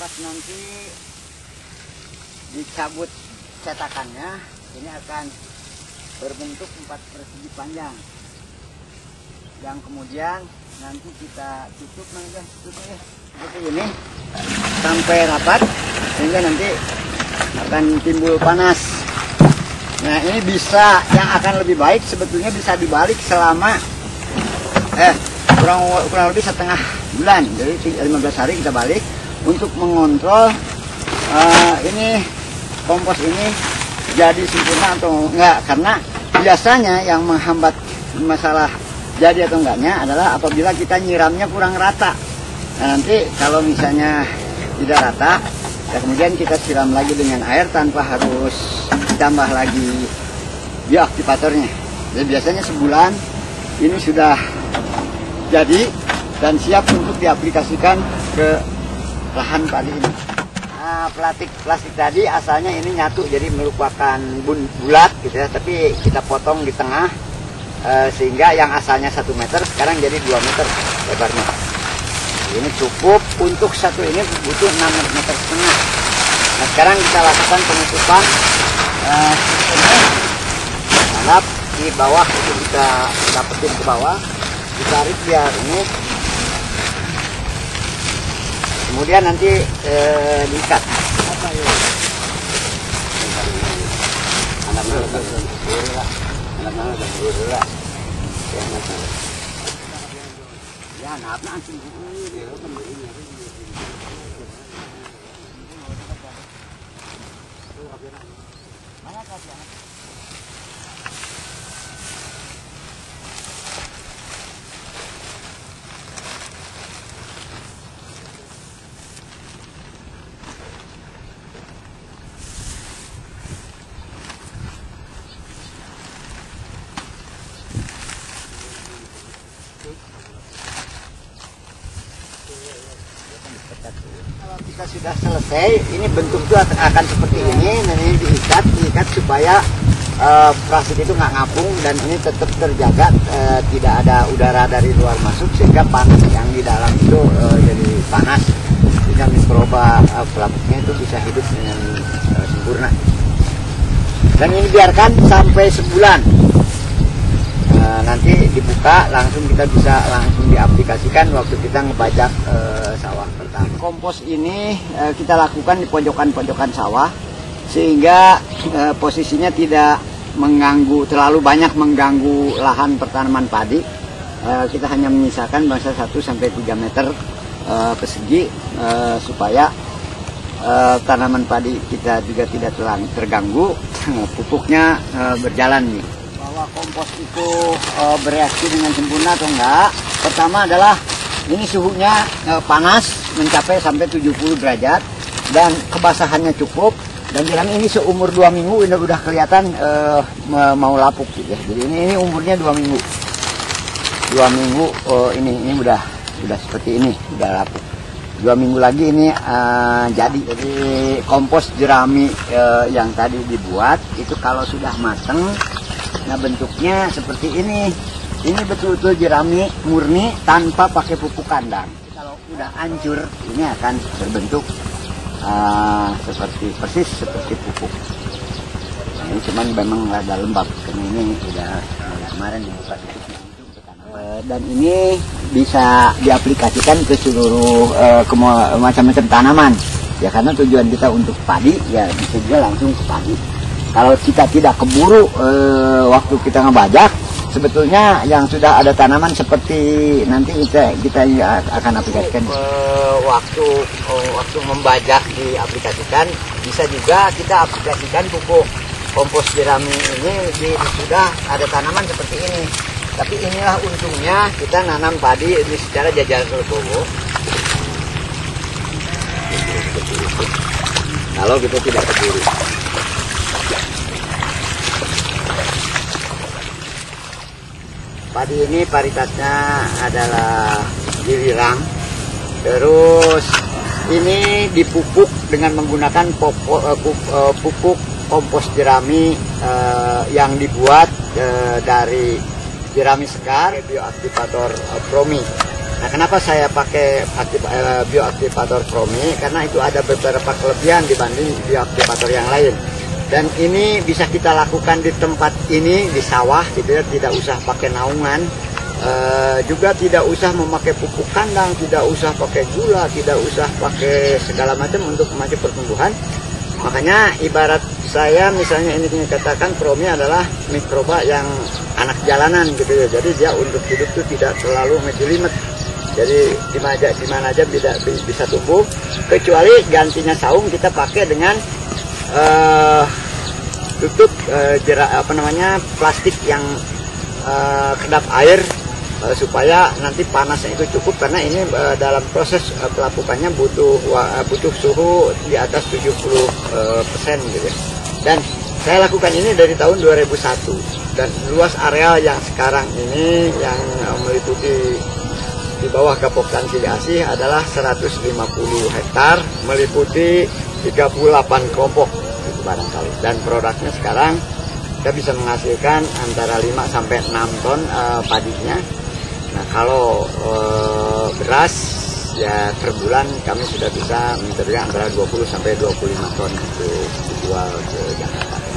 pas nanti dicabut cetakannya, ini akan berbentuk 4 persegi panjang yang kemudian nanti kita tutup seperti ini sampai rapat sehingga nanti akan timbul panas. Nah, ini bisa, yang akan lebih baik sebetulnya bisa dibalik selama kurang lebih setengah bulan, jadi 15 hari kita balik untuk mengontrol ini kompos ini jadi sempurna atau enggak, karena biasanya yang menghambat masalah jadi atau enggaknya adalah apabila kita nyiramnya kurang rata. Nah, nanti kalau misalnya tidak rata, ya kemudian kita siram lagi dengan air tanpa harus ditambah lagi bioaktivatornya. Jadi biasanya sebulan ini sudah jadi dan siap untuk diaplikasikan ke lahan padi ini. Nah, plastik tadi asalnya ini nyatu, jadi merupakan bulat gitu ya, tapi kita potong di tengah sehingga yang asalnya 1 meter sekarang jadi 2 meter lebarnya. Ini cukup untuk satu ini butuh 6,5 meter. Nah, sekarang kita lakukan penutupan harap di bawah itu kita dapetin ke bawah, ditarik biar ini, kemudian nanti diikat. Kalau kita sudah selesai, ini bentuknya akan seperti ini. Dan ini diikat supaya plastik itu nggak ngapung dan ini tetap terjaga, tidak ada udara dari luar masuk sehingga panas yang di dalam itu jadi panas, sehingga mikroba plastiknya itu bisa hidup dengan sempurna. Dan ini biarkan sampai sebulan. Nanti dibuka langsung, kita bisa langsung diaplikasikan waktu kita ngebajak sawah pertama. Kompos ini kita lakukan di pojokan-pojokan sawah sehingga posisinya tidak terlalu banyak mengganggu lahan pertanaman padi. Kita hanya menyisakan bangsa 1-3 meter persegi supaya tanaman padi kita juga tidak terganggu, pupuknya berjalan nih. Bahwa kompos itu bereaksi dengan sempurna atau enggak, pertama adalah ini suhunya panas mencapai sampai 70 derajat dan kebasahannya cukup, dan jerami ini seumur 2 minggu ini udah kelihatan mau lapuk gitu ya. Jadi ini umurnya 2 minggu. 2 minggu ini udah seperti ini, udah lapuk. 2 minggu lagi ini jadi kompos jerami yang tadi dibuat itu kalau sudah matang. Nah, bentuknya seperti ini. Ini betul-betul jerami murni tanpa pakai pupuk kandang. Kalau udah hancur, ini akan berbentuk persis seperti pupuk. Nah, ini cuman memang rada lembab karena ini udah kemarin dibuka tutupnya untuk tanaman. Dan ini bisa diaplikasikan ke seluruh macam-macam tanaman. Ya, karena tujuan kita untuk padi, ya bisa juga langsung ke padi. Kalau kita tidak keburu waktu kita ngebajak, sebetulnya yang sudah ada tanaman seperti nanti kita akan aplikasikan. Waktu membajak diaplikasikan, bisa juga kita aplikasikan pupuk kompos jerami ini sudah ada tanaman seperti ini. Tapi inilah untungnya kita nanam padi ini secara jajar legowo. Kalau kita tidak keburu. Padi ini varietasnya adalah giliran. Terus ini dipupuk dengan menggunakan pupuk kompos jerami yang dibuat dari jerami segar, bioaktivator Promi. Nah, kenapa saya pakai bioaktivator Promi? Karena itu ada beberapa kelebihan dibanding bioaktivator yang lain. Dan ini bisa kita lakukan di tempat ini, di sawah gitu ya, tidak usah pakai naungan. Juga tidak usah memakai pupuk kandang, tidak usah pakai gula, tidak usah pakai segala macam untuk memacu pertumbuhan. Makanya ibarat saya misalnya ini dikatakan Promi adalah mikroba yang anak jalanan gitu ya. Jadi dia untuk hidup itu tidak terlalu menjelimet. Jadi di mana aja bisa tumbuh. Kecuali gantinya saung kita pakai dengan tutup plastik yang kedap air. Supaya nanti panasnya itu cukup, karena ini dalam proses pelapukannya butuh suhu di atas 70% gitu ya. Dan saya lakukan ini dari tahun 2001, dan luas area yang sekarang ini yang meliputi di bawah Gapoktan Cili Asih adalah 150 hektar, meliputi 38 kelompok itu barangkali. Dan produknya sekarang kita bisa menghasilkan antara 5 sampai 6 ton padinya. Nah, kalau beras ya per bulan kami sudah bisa mencetak antara 20 sampai 25 ton untuk dijual ke Jakarta.